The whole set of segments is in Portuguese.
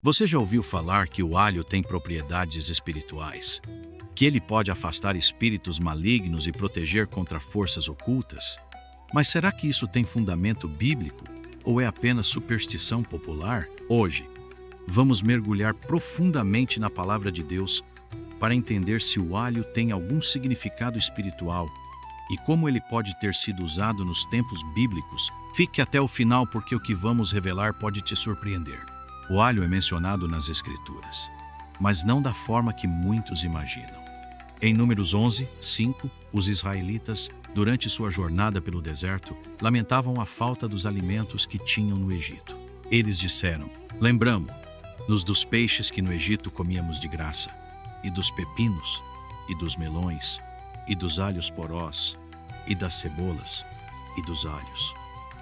Você já ouviu falar que o alho tem propriedades espirituais? Que ele pode afastar espíritos malignos e proteger contra forças ocultas? Mas será que isso tem fundamento bíblico ou é apenas superstição popular? Hoje, vamos mergulhar profundamente na palavra de Deus para entender se o alho tem algum significado espiritual e como ele pode ter sido usado nos tempos bíblicos. Fique até o final porque o que vamos revelar pode te surpreender. O alho é mencionado nas Escrituras, mas não da forma que muitos imaginam. Em Números 11, 5, os israelitas, durante sua jornada pelo deserto, lamentavam a falta dos alimentos que tinham no Egito. Eles disseram: "Lembramo-nos dos peixes que no Egito comíamos de graça, e dos pepinos, e dos melões, e dos alhos porós, e das cebolas, e dos alhos."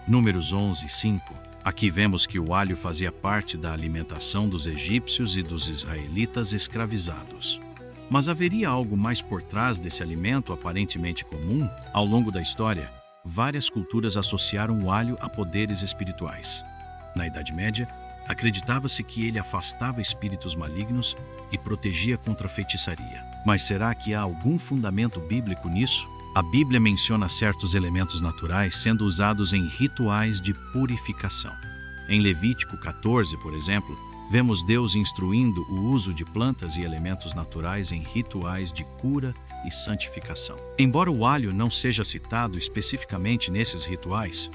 Números 11, 5. Aqui vemos que o alho fazia parte da alimentação dos egípcios e dos israelitas escravizados. Mas haveria algo mais por trás desse alimento aparentemente comum? Ao longo da história, várias culturas associaram o alho a poderes espirituais. Na Idade Média, acreditava-se que ele afastava espíritos malignos e protegia contra a feitiçaria. Mas será que há algum fundamento bíblico nisso? A Bíblia menciona certos elementos naturais sendo usados em rituais de purificação. Em Levítico 14, por exemplo, vemos Deus instruindo o uso de plantas e elementos naturais em rituais de cura e santificação. Embora o alho não seja citado especificamente nesses rituais,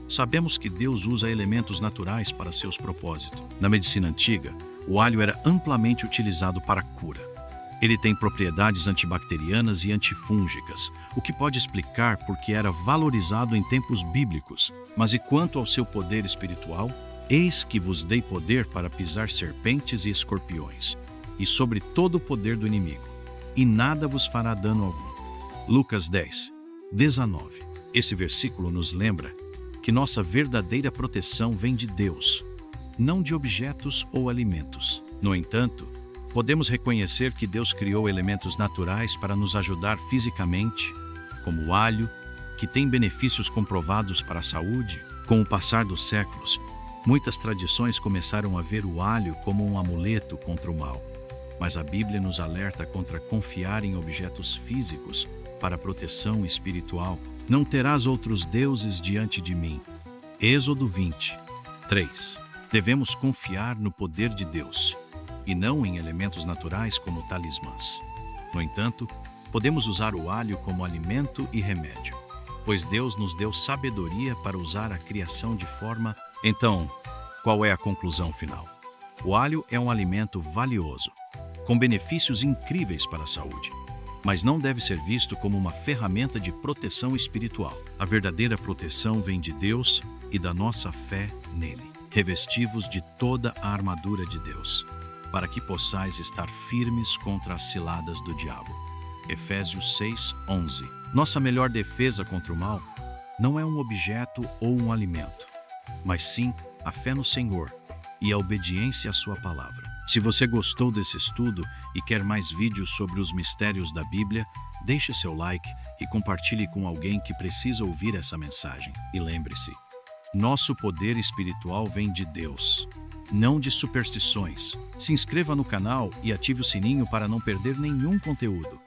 sabemos que Deus usa elementos naturais para seus propósitos. Na medicina antiga, o alho era amplamente utilizado para a cura. Ele tem propriedades antibacterianas e antifúngicas, o que pode explicar por que era valorizado em tempos bíblicos. Mas e quanto ao seu poder espiritual? Eis que vos dei poder para pisar serpentes e escorpiões, e sobre todo o poder do inimigo, e nada vos fará dano algum. Lucas 10, 19. Esse versículo nos lembra que nossa verdadeira proteção vem de Deus, não de objetos ou alimentos. No entanto, podemos reconhecer que Deus criou elementos naturais para nos ajudar fisicamente, como o alho, que tem benefícios comprovados para a saúde. Com o passar dos séculos, muitas tradições começaram a ver o alho como um amuleto contra o mal. Mas a Bíblia nos alerta contra confiar em objetos físicos para proteção espiritual. Não terás outros deuses diante de mim. Êxodo 20, 3. Devemos confiar no poder de Deus e não em elementos naturais como talismãs. No entanto, podemos usar o alho como alimento e remédio, pois Deus nos deu sabedoria para usar a criação de forma... Então, qual é a conclusão final? O alho é um alimento valioso, com benefícios incríveis para a saúde, mas não deve ser visto como uma ferramenta de proteção espiritual. A verdadeira proteção vem de Deus e da nossa fé nele. Revesti-vos de toda a armadura de Deus, para que possais estar firmes contra as ciladas do diabo. Efésios 6, 11. Nossa melhor defesa contra o mal não é um objeto ou um alimento, mas sim a fé no Senhor e a obediência à sua palavra. Se você gostou desse estudo e quer mais vídeos sobre os mistérios da Bíblia, deixe seu like e compartilhe com alguém que precisa ouvir essa mensagem. E lembre-se, nosso poder espiritual vem de Deus, não de superstições. Se inscreva no canal e ative o sininho para não perder nenhum conteúdo.